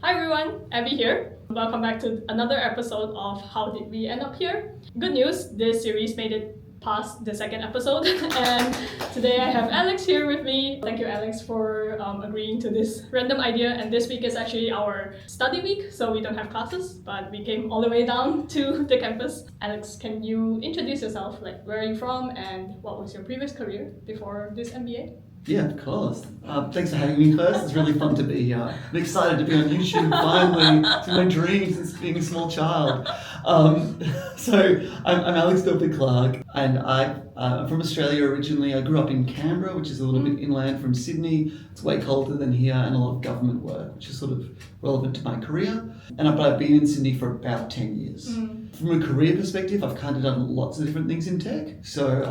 Hi everyone, Abby here. Welcome back to another episode of How Did We End Up Here? Good news, this series made it past the second episode and today I have Alex here with me. Thank you Alex for agreeing to this random idea, and this week is actually our study week, so we don't have classes, but we came all the way down to the campus. Alex, can you introduce yourself? Like, where are you from and what was your previous career before this MBA? Yeah, of course. Thanks for having me first. It's really fun to be here. I'm excited to be on YouTube finally. It's my dream since being a small child. So I'm Alex Clark, and I'm from Australia originally. I grew up in Canberra, which is a little bit inland from Sydney. It's way colder than here, and a lot of government work, which is sort of relevant to my career. But I've been in Sydney for about 10 years. From a career perspective, I've kind of done lots of different things in tech. So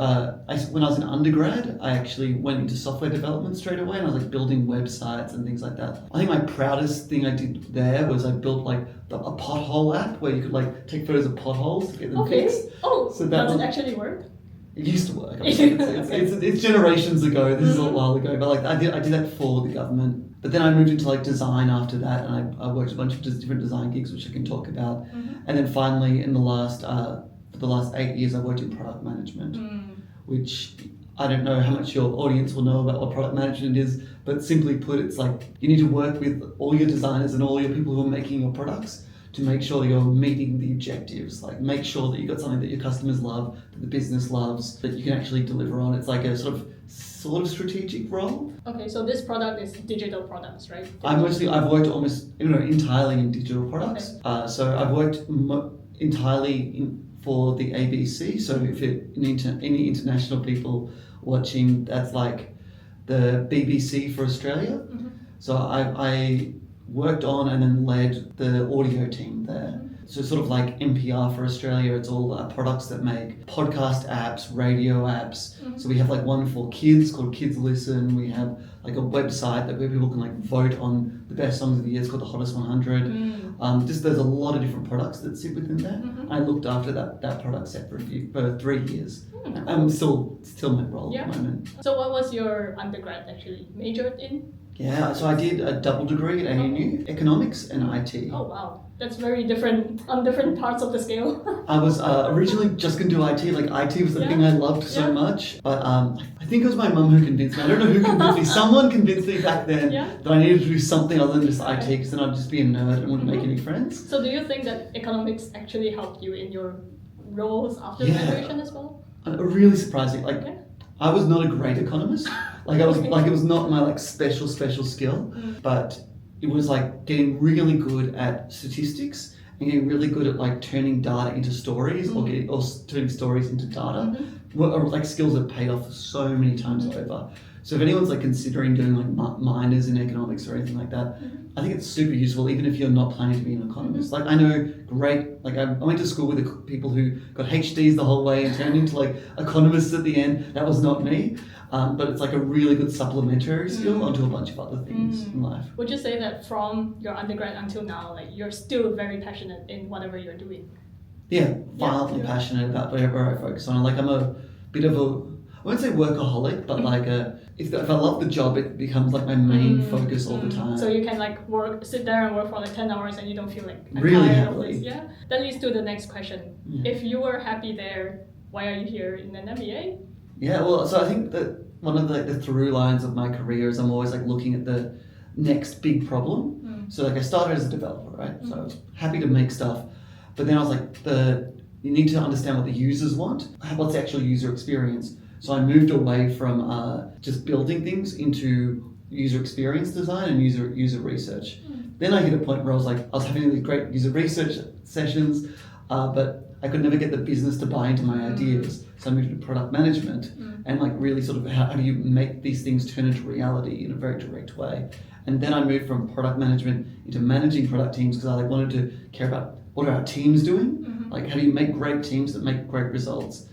when I was an undergrad, I actually went into software development straight away, and I was like building websites and things like that. I think my proudest thing I did there was I built like a pothole app where you could like take photos of potholes to get them fixed. Oh, so does it actually work? It used to work. I mean, it's generations ago. This is a while ago, but like I did that for the government. But then I moved into like design after that, and I worked a bunch of different design gigs, which I can talk about. And then finally, in for the last 8 years, I worked in product management, which I don't know how much your audience will know about what product management is, but simply put, it's like you need to work with all your designers and all your people who are making your products to make sure that you're meeting the objectives. Like, make sure that you've got something that your customers love, that the business loves, that you can actually deliver on. It's like a sort of strategic role. Okay, so this product is digital products, right? I've worked almost entirely in digital products. Okay. So I've worked entirely for the ABC. So if you're any international people watching, that's like the BBC for Australia. So I worked on and then led the audio team there. So sort of like NPR for Australia, it's all products that make podcast apps, radio apps. So we have like one for kids called Kids Listen. We have like a website where people can like vote on the best songs of the year. It's called the Hottest 100. There's a lot of different products that sit within there. I looked after that product set for 3 years. I'm still my role at the moment. So what was your undergrad actually majored in? Yeah, so I did a double degree at ANU, economics and IT. Oh wow, that's very different on different parts of the scale. I was originally just going to do IT, like IT was the thing I loved so much, but I think it was my mum who convinced me. I don't know who convinced me. Someone convinced me back then that I needed to do something other than just IT, because then I'd just be a nerd and wouldn't make any friends. So do you think that economics actually helped you in your roles after graduation as well? Really surprising. I was not a great economist. It was not my special skill, but it was like getting really good at statistics and getting really good at turning data into stories or turning stories into data. Were skills that paid off so many times over. So if anyone's considering doing minors in economics or anything like that, I think it's super useful, even if you're not planning to be an economist. I know I went to school with the people who got HDs the whole way and turned into economists at the end. That was not me. But it's a really good supplementary skill onto a bunch of other things in life. Would you say that from your undergrad until now, you're still very passionate in whatever you're doing? Yeah, violently passionate about whatever I focus on. I'm a bit of I won't say workaholic, but if I love the job, it becomes my main focus all the time. So you can sit there and work for 10 hours and you don't feel really tired happily. Of this. Yeah. That leads to the next question. If you were happy there, why are you here in an MBA? Yeah, well, so I think that one of the through lines of my career is I'm always looking at the next big problem. So I started as a developer, right? So I was happy to make stuff, but then I was you need to understand what the users want. What's the actual user experience? So I moved away from just building things into user experience design and user research. Then I hit a point where I was having these great user research sessions, but I could never get the business to buy into my ideas. So I moved to product management and really sort of how do you make these things turn into reality in a very direct way. And then I moved from product management into managing product teams because I wanted to care about what are our teams doing? How do you make great teams that make great results?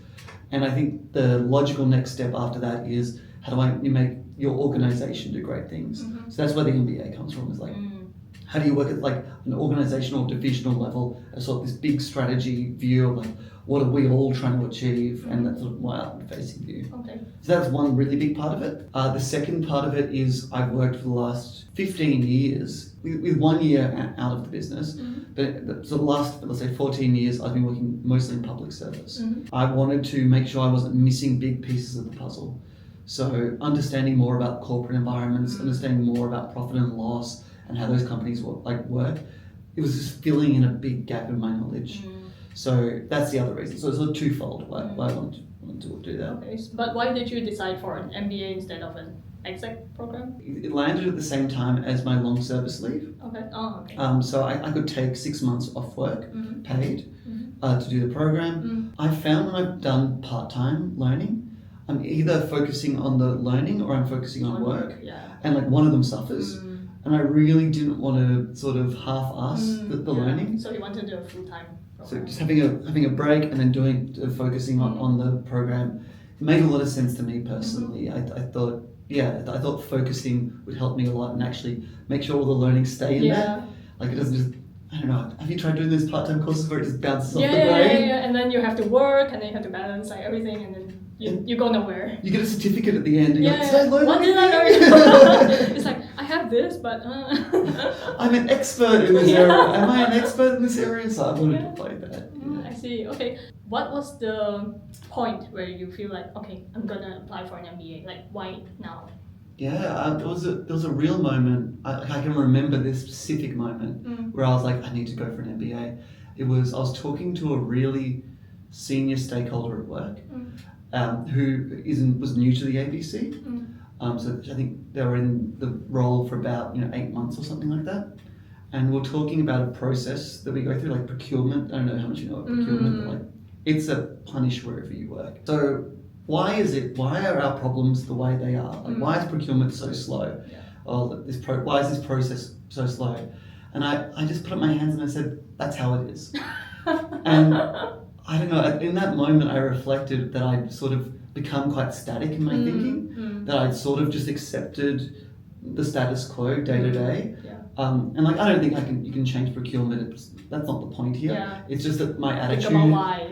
And I think the logical next step after that is how do you make your organization do great things? So that's where the MBA comes from, is how do you work at like an organizational, divisional level, a sort of this big strategy view of like what are we all trying to achieve, and that's sort of my outward-facing view. Okay. So that's one really big part of it. The second part of it is I've worked for the last 15 years, with 1 year out of the business, but so the last, let's say 14 years, I've been working mostly in public service. I wanted to make sure I wasn't missing big pieces of the puzzle. So understanding more about corporate environments, understanding more about profit and loss and how those companies work, it was just filling in a big gap in my knowledge. So that's the other reason. So it's sort of twofold why I wanted to do that. Okay, but why did you decide for an MBA instead of an exec program? It landed at the same time as my long service leave. Okay. Oh, okay. So I could take 6 months off work, paid, to do the program. I found when I've done part-time learning, I'm either focusing on the learning or I'm focusing on work. Yeah. And like one of them suffers. And I really didn't want to sort of half-ass the learning. So you want to do a full-time program. So just having a break and then focusing on the program made a lot of sense to me personally. I thought focusing would help me a lot and actually make sure all the learning stay in there. Like it doesn't just, I don't know, have you tried doing those part-time courses where it just bounces off the brain? Yeah, and then you have to work and then you have to balance like everything and then you go nowhere. You get a certificate at the end and you're like, what did I learn? It's like, I have this, but... I'm an expert in this area. Am I an expert in this area? So I wanted to play that. I see. Okay. What was the point where you feel like, okay, I'm gonna apply for an MBA? Like, why now? Yeah, there was a real moment. I can remember this specific moment where I was like, I need to go for an MBA. I was talking to a really senior stakeholder at work who was new to the ABC. So I think they were in the role for about 8 months or something like that. And we're talking about a process that we go through, like procurement. I don't know how much you know about procurement, but like it's a punish wherever you work. So why are our problems the way they are? Like why is procurement so slow? Why is this process so slow? And I just put up my hands and I said, that's how it is. And I don't know, in that moment I reflected that I'd sort of become quite static in my thinking, that I'd sort of just accepted the status quo day to day. And like I don't think you can change procurement. That's not the point here. Yeah. It's just that my attitude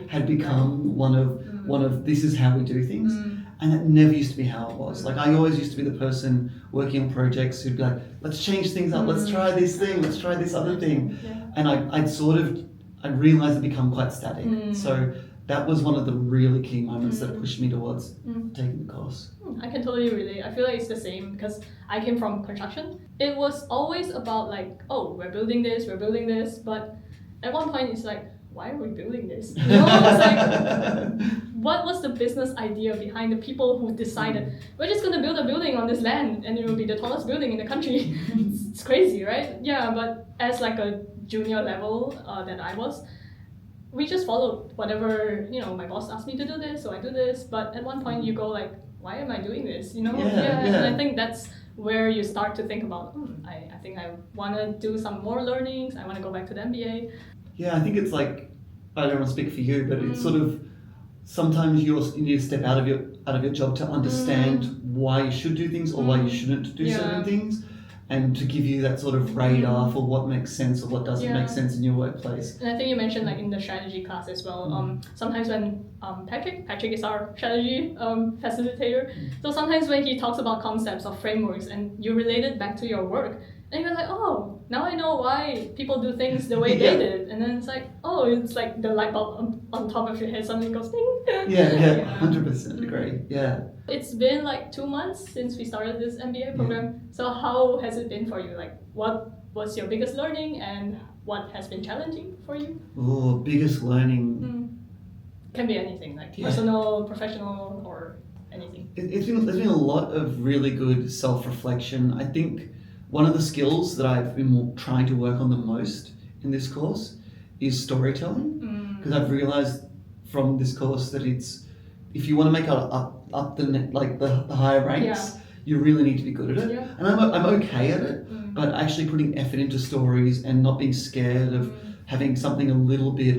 had become one of this is how we do things, and that never used to be how it was. Like I always used to be the person working on projects who'd be like, let's change things up, let's try this thing, let's try this other thing, and I'd realised I'd become quite static. So that was one of the really key moments that pushed me towards taking the course. I can totally relate. I feel like it's the same because I came from construction. It was always about like, oh, we're building this, but at one point it's like, why are we building this? You know, it's like, what was the business idea behind the people who decided we're just gonna build a building on this land and it will be the tallest building in the country? It's crazy, right? Yeah, but as like a junior level that I was, we just followed whatever, my boss asked me to do this, so I do this. But at one point you go like, why am I doing this? And I think that's where you start to think about, I think I want to do some more learnings. I want to go back to the MBA. Yeah, I think it's like, I don't want to speak for you, but it's sort of, sometimes you need to step out of your job to understand why you should do things or why you shouldn't do certain things, and to give you that sort of radar for what makes sense or what doesn't make sense in your workplace. And I think you mentioned like in the strategy class as well, sometimes when Patrick is our strategy facilitator, so sometimes when he talks about concepts or frameworks and you relate it back to your work, and you're like, oh, now I know why people do things the way they did. And then it's like, oh, it's like the light bulb on top of your head suddenly goes ding. Yeah, 100% agree. Yeah. It's been like 2 months since we started this MBA program. So how has it been for you? Like, what was your biggest learning and what has been challenging for you? Oh, biggest learning. Can be anything, like personal, professional, or anything. There's been a lot of really good self-reflection. I think one of the skills that I've been trying to work on the most in this course is storytelling, because I've realized from this course that if you want to make it up the higher ranks, you really need to be good at it. And I'm okay at it, but actually putting effort into stories and not being scared of having something a little bit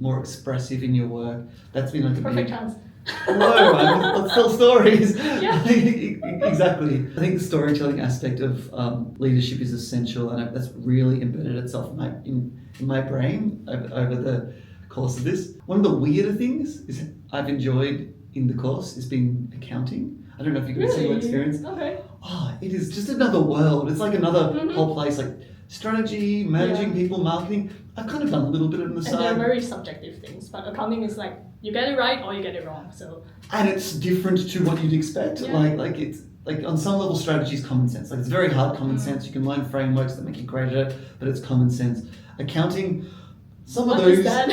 more expressive in your work, that's been like a perfect big chance. hello, let's tell stories. Yeah. Exactly. I think the storytelling aspect of leadership is essential, and that's really embedded itself in my brain over the course of this. One of the weirder things is I've enjoyed in the course is being accounting. I don't know if you could see my experience. Okay. Oh, it is just another world. It's like another whole place, like strategy, managing people, marketing. I've kind of done a little bit on the And side. they're very subjective things, but accounting is like you get it right or you get it wrong. So And it's different to what you'd expect. Yeah. Like it's like on some level strategy is common sense. Like it's very hard common sense. You can learn frameworks that make you great at it, but it's common sense. Accounting, some of What those is that?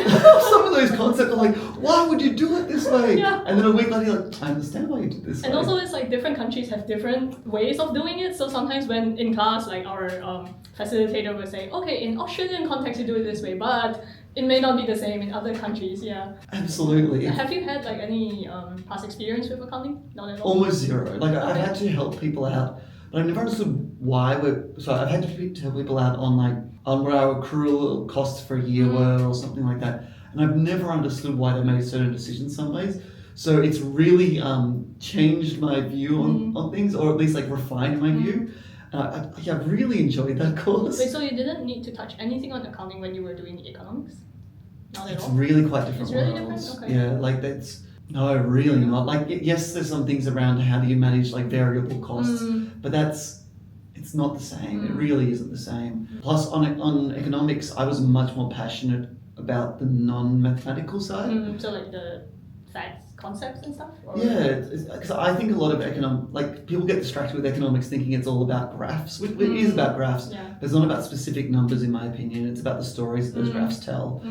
some of those concepts are like, why would you do it this way? Yeah. And then a week later you're like, I understand why you did this And way. also, it's like different countries have different ways of doing it. So sometimes when in class, like our facilitator will say, okay, in Australian context you do it this way, but it may not be the same in other countries. Yeah. Absolutely. Have you had like any past experience with accounting? Not at all. Almost zero. Like I've had to help people out, but I've never understood why so I've had to help people out on where our accrual costs for a year were or something like that. And I've never understood why they made certain decisions some ways. So it's really changed my view on things, or at least like refined my view. I've really enjoyed that course. Wait, so you didn't need to touch anything on accounting when you were doing economics? Not at It's all? really quite different It's really worlds. different? Okay. Yeah, like that's no, really not. Like yes, there's some things around how do you manage like variable costs, but it's not the same. It really isn't the same. Plus, on economics, I was much more passionate about the non-mathematical side. So like the facts, concepts and stuff? Or? Yeah, because I think a lot of like people get distracted with economics thinking it's all about graphs. It is about graphs, Yeah. but it's not about specific numbers in my opinion. It's about the stories that those graphs tell.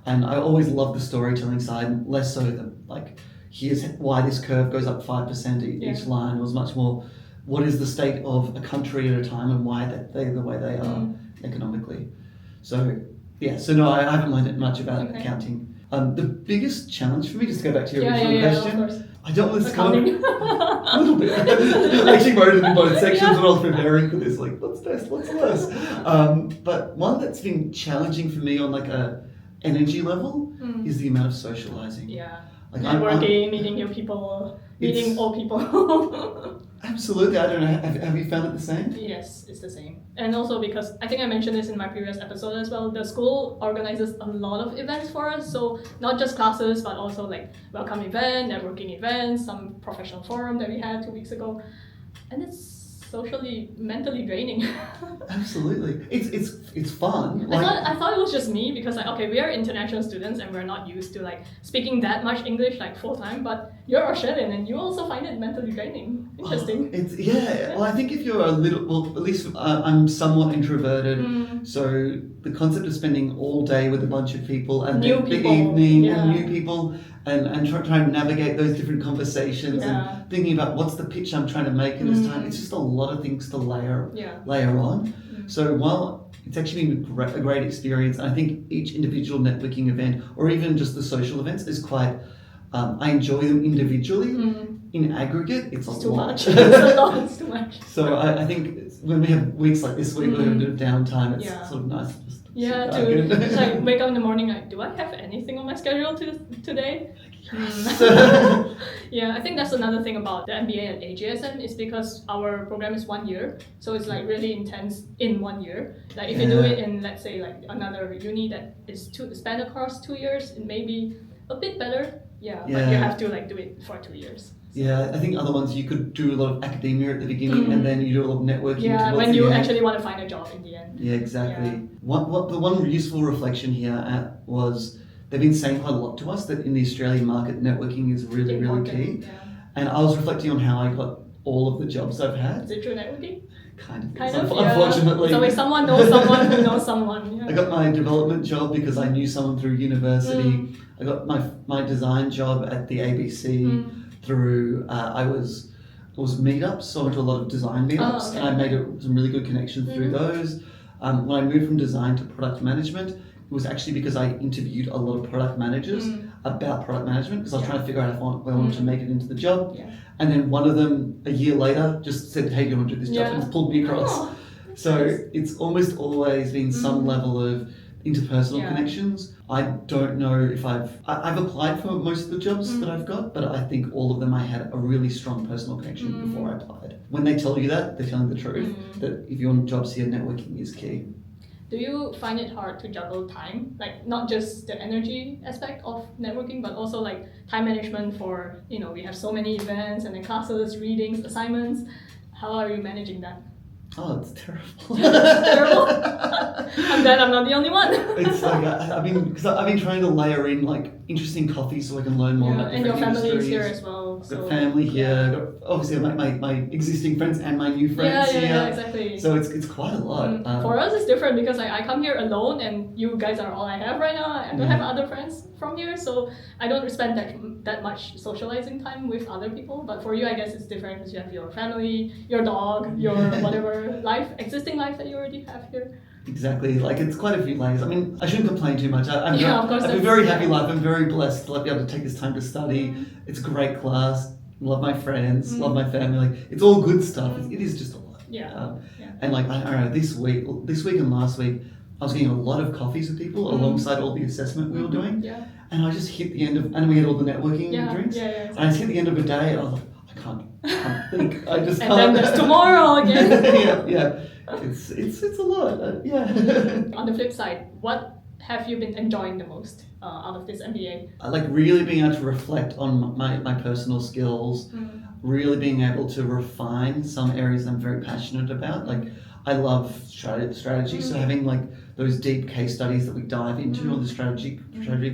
And I always love the storytelling side, less so than like, here's why this curve goes up 5% each line. It was much more, what is the state of a country at a time and why they're the way they are economically. So, yeah, so no, I haven't learned much about accounting. The biggest challenge for me, just to go back to your original question, of course. I don't want this Accounting. a little bit. I actually wrote it in both sections when I was preparing for this, like, what's best, what's worst? But one that's been challenging for me on like a energy level is the amount of socializing. Yeah. Like Networking, meeting new people, meeting old people. Absolutely. I don't know. Have you found it the same? Yes, it's the same. And also because I think I mentioned this in my previous episode as well, the school organizes a lot of events for us. So not just classes, but also like welcome event, networking events, some professional forum that we had 2 weeks ago. And it's socially, mentally draining. Absolutely. It's fun. I thought it was just me because like, okay, we are international students and we're not used to like speaking that much English like full time, but you're Australian and you also find it mentally draining. Interesting. Well, I think if you're at least I'm somewhat introverted, so the concept of spending all day with a bunch of people and New then people. the evening Yeah. and new people and try and navigate those different conversations and thinking about what's the pitch I'm trying to make in this time. It's just a lot of things to layer on. So while it's actually been a great experience, and I think each individual networking event or even just the social events is quite, I enjoy them individually. In aggregate, it's too lot. much. It's a lot. It's too much. So I think when we have weeks like this week, we have a bit of downtime. It's Yeah. sort of nice to just Yeah, sit back to and- just like wake up in the morning like, do I have anything on my schedule today? Yes. Yeah, I think that's another thing about the MBA at AGSM is because our program is 1 year, so it's like really intense in 1 year. Like if you do it in, let's say, like another uni that is span across 2 years, it may be a bit better. But you have to like do it for 2 years. Yeah, I think other ones you could do a lot of academia at the beginning and then you do a lot of networking. Yeah, towards when the you end. actually want to find a job in the end. Yeah, exactly. Yeah. The one useful reflection here was they've been saying quite a lot to us that in the Australian market, networking is really, really key. Yeah. And I was reflecting on how I got all of the jobs I've had. Is it true networking? Kind of. Kind of, Unfortunately. So if someone knows someone who knows someone. Yeah. I got my development job because I knew someone through university. I got my design job at the ABC through, it was meetups, so I went to a lot of design meetups and I made some really good connections through those. When I moved from design to product management, it was actually because I interviewed a lot of product managers about product management because I was trying to figure out if I wanted to make it into the job. Yeah. And then one of them, a year later, just said, hey, do you want to do this job? And it's pulled me across. Oh, so it's almost always been some level of interpersonal Yeah. connections. I don't know if I've applied for most of the jobs that I've got, but I think all of them I had a really strong personal connection before I applied. When they tell you that, they're telling the truth, that if you want jobs here, networking is key. Do you find it hard to juggle time? Like not just the energy aspect of networking, but also like time management for, we have so many events and then classes, readings, assignments. How are you managing that? Oh, it's terrible. It's terrible. I'm glad I'm not the only one. It's like I've been trying to layer in like interesting coffees so I can learn more about and different your family is industries. here as well. Got So, family here. Got, obviously, my existing friends and my new friends here. Yeah, exactly. So it's quite a lot. For us, it's different because I come here alone, and you guys are all I have right now. I don't have other friends from here, so I don't spend that much socializing time with other people. But for you, I guess it's different because you have your family, your dog, your whatever existing life that you already have here. Exactly, like it's quite a few layers. I mean, I shouldn't complain too much. Of course. I have a very happy life. I'm very blessed to like, be able to take this time to study. It's a great class. Love my friends. Love my family. Like it's all good stuff. It is just a lot. And like I don't know, this week and last week, I was getting a lot of coffees with people alongside all the assessment we were doing. Yeah. And I just hit the end of, and we had all the networking drinks. Yeah, exactly. And I just hit the end of a day, and I was like, I can't think. I just can't. And then there's tomorrow again. yeah. It's a lot. On the flip side, what have you been enjoying the most out of this MBA? I like really being able to reflect on my personal skills, really being able to refine some areas I'm very passionate about. Like I love strategy, so having like those deep case studies that we dive into on the strategy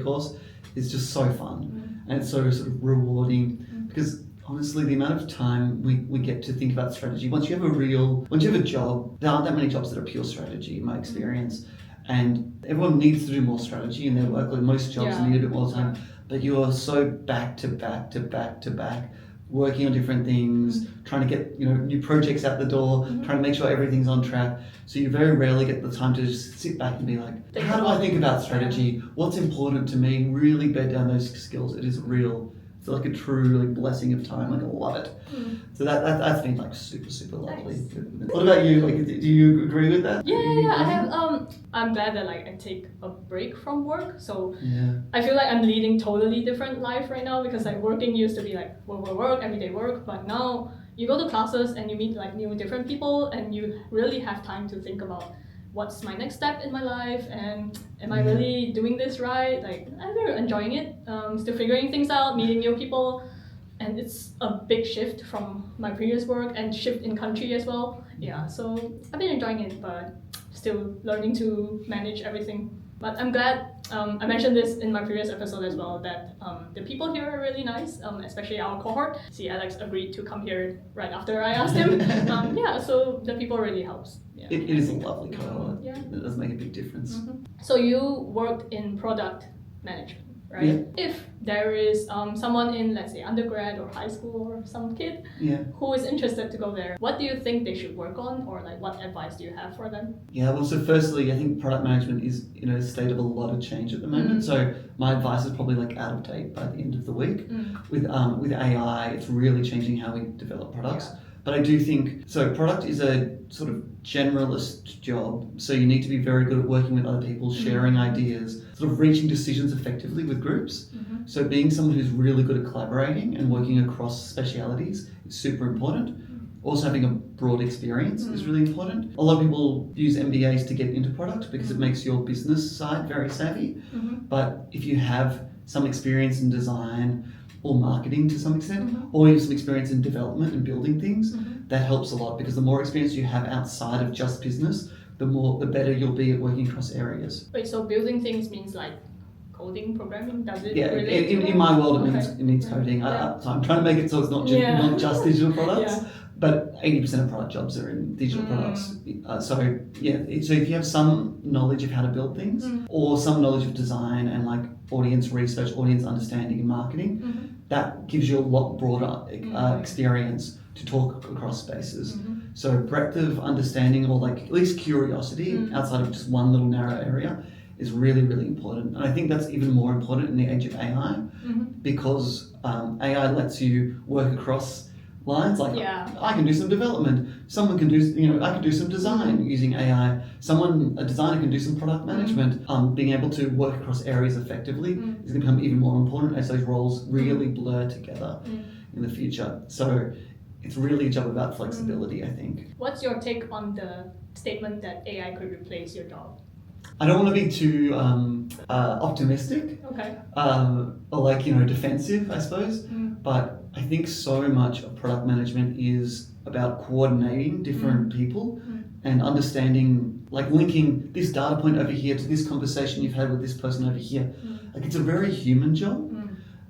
course is just so fun, and it's so sort of rewarding because honestly, the amount of time we get to think about strategy, once you have a job, there aren't that many jobs that are pure strategy in my experience. And everyone needs to do more strategy in their work. Like most jobs need a bit more time. But you are so back to back, working on different things, trying to get new projects out the door, trying to make sure everything's on track. So you very rarely get the time to just sit back and be like, how do I think about strategy? What's important to me? Really bed down those skills. It's like a true blessing of time. Like I love it. So that's been like super lovely. Nice. What about you? Like, do you agree with that? Yeah. I have. I'm glad that I take a break from work. So I feel like I'm leading totally different life right now because working used to be like work, everyday work, but now you go to classes and you meet new different people and you really have time to think about what's my next step in my life and am I really doing this right? Like I'm very enjoying it. Still figuring things out, meeting new people, and it's a big shift from my previous work and shift in country as well. Yeah, so I've been enjoying it, but still learning to manage everything. But I'm glad, I mentioned this in my previous episode as well, that the people here are really nice, especially our cohort. See, Alex agreed to come here right after I asked him. So the people really helps. Yeah. It is a lovely cohort. It does make a big difference. So you worked in product management, right? Yeah. If there is someone in, let's say, undergrad or high school or some kid who is interested to go there, what do you think they should work on, or what advice do you have for them? Yeah, well, so firstly, I think product management is in a state of a lot of change at the moment. So my advice is probably out of date by the end of the week. With AI, it's really changing how we develop products. But I do think, so product is a sort of generalist job, so you need to be very good at working with other people, sharing ideas, sort of reaching decisions effectively with groups. So being someone who's really good at collaborating and working across specialities is super important. Also having a broad experience is really important. A lot of people use MBAs to get into product because it makes your business side very savvy. But if you have some experience in design, or marketing to some extent, or you have some experience in development and building things, that helps a lot because the more experience you have outside of just business, the better you'll be at working across areas. Wait, so building things means coding, programming? Does it in my world it means coding. So I'm trying to make it so it's not just digital products. But 80% of product jobs are in digital products. So if you have some knowledge of how to build things, or some knowledge of design and audience research, audience understanding and marketing, that gives you a lot broader experience to talk across spaces. So breadth of understanding, or at least curiosity outside of just one little narrow area, is really, really important. And I think that's even more important in the age of AI, because AI lets you work across lines. Like Yeah. I can do some development. Someone can do, I can do some design using AI. A designer can do some product management. Being able to work across areas effectively is going to become even more important as those roles really blur together in the future. So it's really a job about flexibility, I think. What's your take on the statement that AI could replace your job? I don't want to be too optimistic. Okay. Or defensive, I suppose. But I think so much of product management is about coordinating different people and understanding, like linking this data point over here to this conversation you've had with this person over here. Like it's a very human job.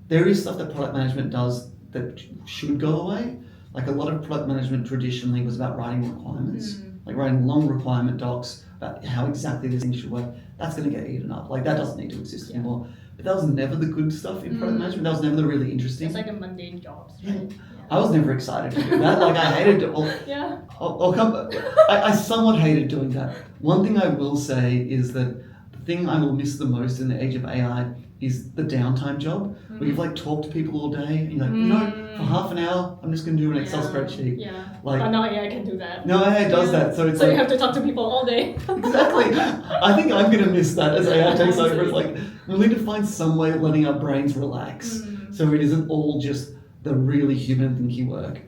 There is stuff that product management does that should go away. Like a lot of product management traditionally was about writing requirements, like writing long requirement docs about how exactly this thing should work. That's going to get eaten up. Like that doesn't need to exist anymore. But that was never the good stuff in product management. That was never the really interesting. It's like a mundane jobs, right? I was never excited to do that. Like I hated it. I somewhat hated doing that. One thing I will say is that the thing I will miss the most in the age of AI is the downtime job, where you've like talked to people all day and you're like, for half an hour, I'm just going to do an Excel spreadsheet. Yeah. Like, but now AI can do that. No, AI does that. So it's you have to talk to people all day. Exactly. I think I'm going to miss that as AI takes over. It's like, we need to find some way of letting our brains relax so it isn't all just the really human thinky work.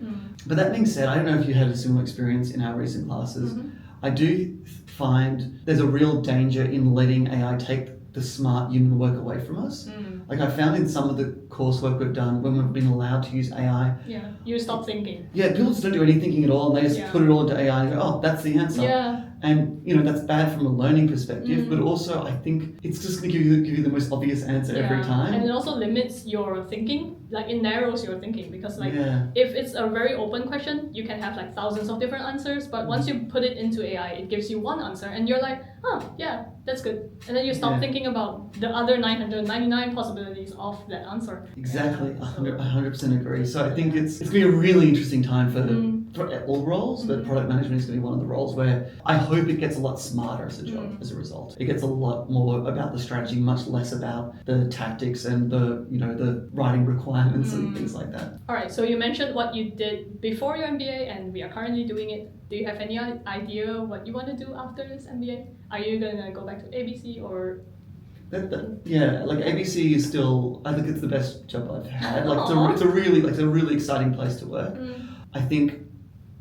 But that being said, I don't know if you had a similar experience in our recent classes. I do find there's a real danger in letting AI take the smart human work away from us. Like I found in some of the coursework we've done when we've been allowed to use AI. Yeah, you stop thinking. Yeah, people just don't do any thinking at all and they just put it all into AI and go, oh, that's the answer. Yeah. And that's bad from a learning perspective, but also I think it's just going to give you the most obvious answer every time. And it also limits your thinking. Like it narrows your thinking because if it's a very open question, you can have like thousands of different answers. But once you put it into AI, it gives you one answer, and you're like, oh yeah, that's good. And then you stop thinking about the other 999 possibilities of that answer. Exactly, 100% agree. So I think it's going to be a really interesting time for all roles, but product management is going to be one of the roles where I hope it gets a lot smarter as a job as a result. It gets a lot more about the strategy, much less about the tactics and the writing requirements and things like that. All right, so you mentioned what you did before your MBA and we are currently doing it. Do you have any idea what you want to do after this MBA? Are you going to go back to ABC or... like ABC is still, I think it's the best job I've had. Like it's a really exciting place to work. I think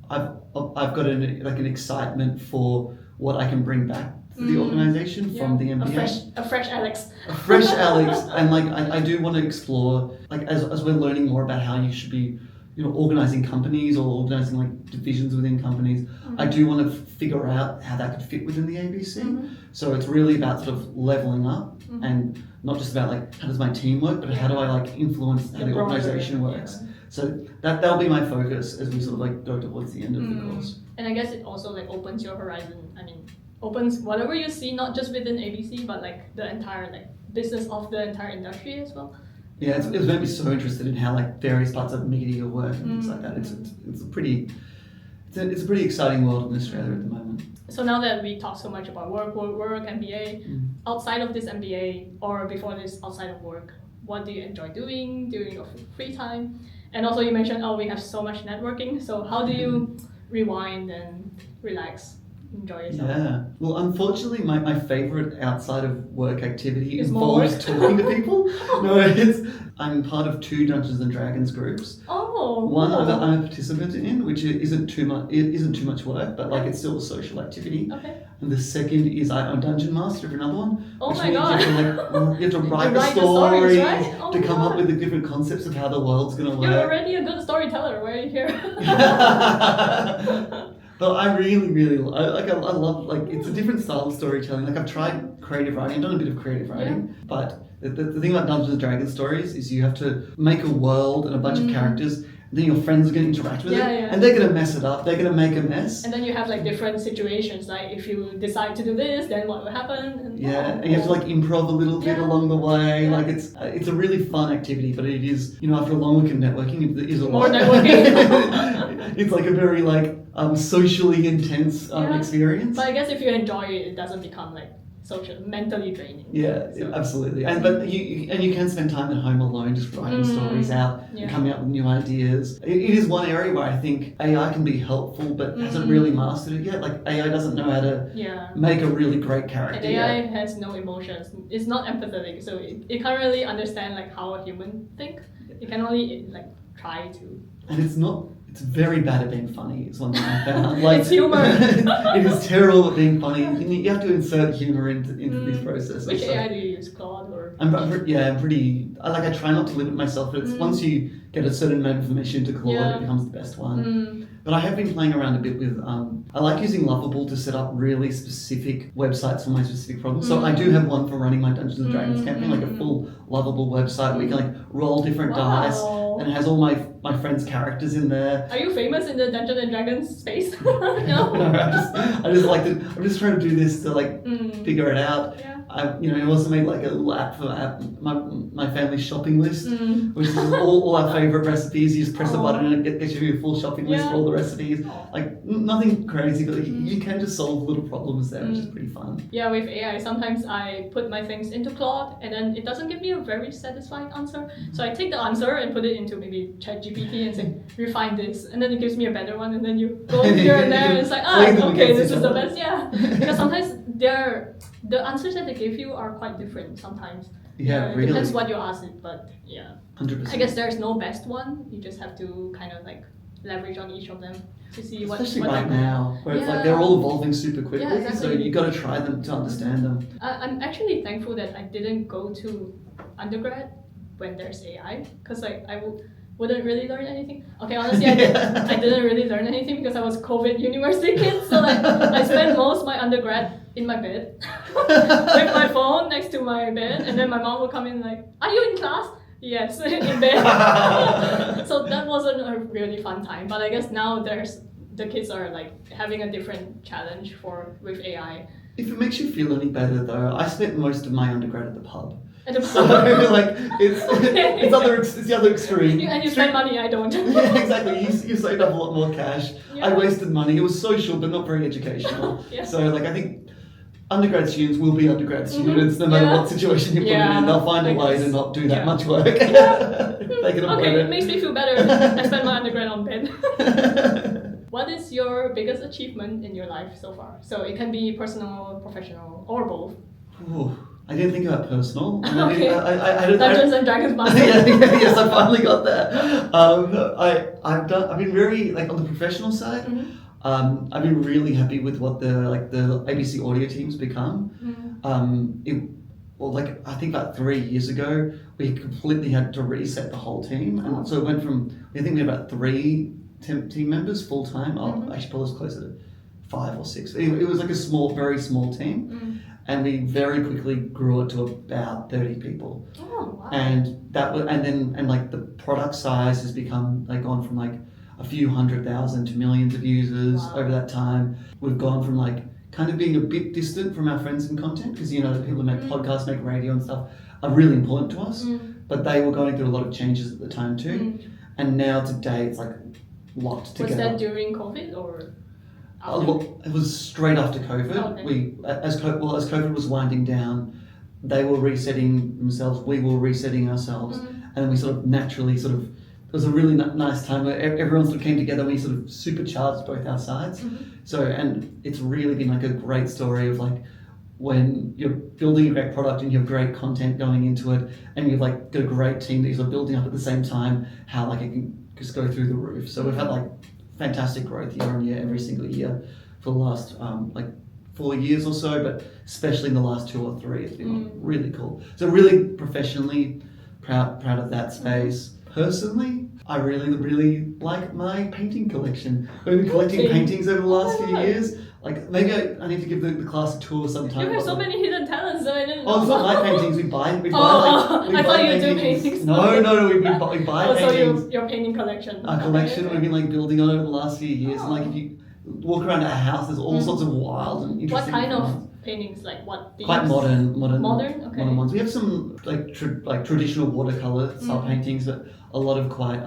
I've got an excitement for what I can bring back to the organization from the MBA. A fresh Alex. A fresh Alex, and I do want to explore as we're learning more about how you should be, organizing companies or organizing like divisions within companies. I do want to figure out how that could fit within the ABC. So it's really about sort of leveling up and not just about like how does my team work, but how do I like influence how the organization works. Yeah. So that'll be my focus as we sort of like go towards the end of the course. And I guess it also like opens your horizon. I mean, opens whatever you see, not just within ABC, but like the entire like business of the entire industry as well. Yeah, it's made me so interested in how like various parts of media work and things like that. It's a pretty exciting world in Australia at the moment. So now that we talk so much about work, MBA, outside of this MBA or before this, outside of work, what do you enjoy doing during your free time? And also you mentioned, we have so much networking. So how do you rewind and relax? Enjoy yourself. Yeah. Well, unfortunately, my favorite outside of work activity involves talking to people. No, I'm part of 2 Dungeons and Dragons groups. Oh. One I'm a participant in, which isn't too much work, but like it's still a social activity. Okay. And the second is I'm a dungeon master for another one. Oh which my means god. You have to write the story to come up with the different concepts of how the world's going to work. You're already a good storyteller. Why are you here? But I really I love it's a different style of storytelling. Like I've tried creative writing, I've done a bit of creative writing, but the thing about Dungeons and Dragons stories is you have to make a world and a bunch of characters, and then your friends are going to interact with it, and they're going to mess it up, they're going to make a mess. And then you have like different situations, like if you decide to do this, then what will happen? And and you have to like improv a little bit along the way. Like it's a really fun activity, but it is, after a long week of networking, it is a lot. More networking. It's like a very socially intense experience. But I guess if you enjoy it, it doesn't become like mentally draining. Yeah, So- absolutely. And but you can spend time at home alone, just writing stories out and coming up with new ideas. It is one area where I think AI can be helpful, but hasn't really mastered it yet. Like AI doesn't know how to make a really great character. And AI has no emotions. It's not empathetic, so it can't really understand like how a human think. It can only like try to. And it's very bad at being funny. It's one thing I found. Like, It's humor. It is terrible at being funny. You have to insert humor into these processes. Which So AI do you use, Claude or? I'm pretty. I try not to limit myself, but it's once you get a certain amount of information to Claude, it becomes the best one. But I have been playing around a bit with. I like using Lovable to set up really specific websites for my specific problems. So I do have one for running my Dungeons and Dragons campaign, like a full Lovable website where you can like roll different dice, and it has all my friends' characters in there. Are you famous in the Dungeons and Dragons space? No. No, I just like to. I'm just trying to do this to like figure it out. Yeah. I also made like a little app for my family's shopping list, which is all our favorite recipes. You just press a button and it gets you a full shopping list for all the recipes. Like nothing crazy, but you can just solve little problems there, which is pretty fun. Yeah, with AI, sometimes I put my things into Claude and then it doesn't give me a very satisfying answer. So I take the answer and put it into maybe ChatGPT and say, refine this. And then it gives me a better one. And then you go here and there and it's like, okay, this is the best. Yeah. Because sometimes the answers that they give you are quite different sometimes. Yeah, really. Depends what you ask it, but yeah. 100%. I guess there's no best one. You just have to kind of like leverage on each of them to see Especially what right now, where it's like they're all evolving super quickly, exactly. so you got to try them to understand them. I'm actually thankful that I didn't go to undergrad when there's AI, because like I wouldn't really learn anything. Okay, honestly, I didn't really learn anything because I was COVID university kid, so like I spent most of my undergrad in my bed with my phone next to my bed, and then my mom would come in like, "Are you in class?" Yes, in bed. So that wasn't a really fun time. But I guess now the kids are like having a different challenge with AI. If it makes you feel any better, though, I spent most of my undergrad at the pub. At the So like it's the other extreme. And you spend money, I don't. Yeah, exactly. You saved up a lot more cash. Yeah. I wasted money. It was social, but not very educational. Yeah. So like I think undergrad students will be undergrad students no matter what situation you put them in. They'll find a way to not do that much work. They can avoid Okay, it. it makes me feel better. I spent my undergrad on bed. What is your biggest achievement in your life so far? So it can be personal, professional, or both. Ooh, I didn't think about personal. Okay. I Dungeons and Dragons master. Yes, I finally got that. I've been very like on the professional side. I've been really happy with what the ABC audio team's become. I think about 3 years ago, we completely had to reset the whole team, and so it went from I think we had about 3 team members full time. Actually, probably closer to 5 or 6. It was like a very small team, and we very quickly grew it to about 30 people. Oh wow! And that was, and like the product size has become like gone from like a few 100,000 to millions of users over that time. We've gone from like kind of being a bit distant from our friends in content, because you know the people who make podcasts, make radio and stuff are really important to us, but they were going through a lot of changes at the time too. And now today it's like locked together. Was that during COVID or after? It was straight after COVID. Okay. As COVID was winding down, they were resetting themselves, we were resetting ourselves, and then we sort of naturally it was a really nice time where everyone sort of came together and we sort of supercharged both our sides. So, and it's really been like a great story of like when you're building a great product and you have great content going into it, and you've like got a great team that you're sort of building up at the same time, how like it can just go through the roof. So we've had like fantastic growth year on year, every single year for the last 4 years or so, but especially in the last 2 or 3, it's been really cool. So really professionally proud of that space. Personally, I really like my painting collection. I've been collecting paintings over the last few years. Like maybe I need to give the class a tour sometime. You have so many hidden talents that I didn't know. Oh, it's not my paintings. We buy I thought you do paintings. No. We buy paintings. So your painting collection. Our collection we've been like building on over the last few years, and like if you walk around our house, there's all sorts of wild and interesting. What kind of paintings? Like what themes? Quite modern. Modern. Okay. Modern ones. We have some like traditional watercolor style paintings, but a lot of quite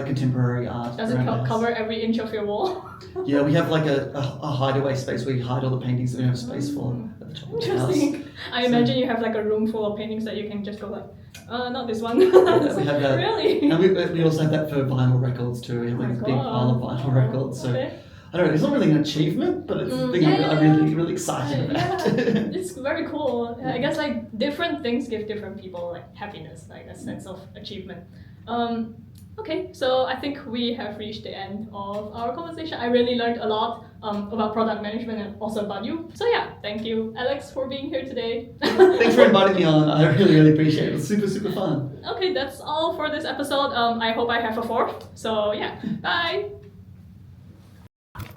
contemporary art. Does it cover every inch of your wall? Yeah, we have like a hideaway space where you hide all the paintings that we don't have space for at the top of the house. Interesting. I imagine you have like a room full of paintings that you can just go like, not this one. Yeah, we have that. Really? And we also have that for vinyl records too. We have like Oh this my big God. pile of vinyl records. So Okay. I don't know, it's not really an achievement, but it's the thing I'm really excited about. Yeah, it's very cool. I guess like different things give different people like happiness, like a sense of achievement. Okay, so I think we have reached the end of our conversation. I really learned a lot about product management and also about you. So yeah, thank you, Alex, for being here today. Thanks for inviting me on. I really appreciate it. It was super fun. Okay, that's all for this episode. I hope I have a fourth. So yeah, bye.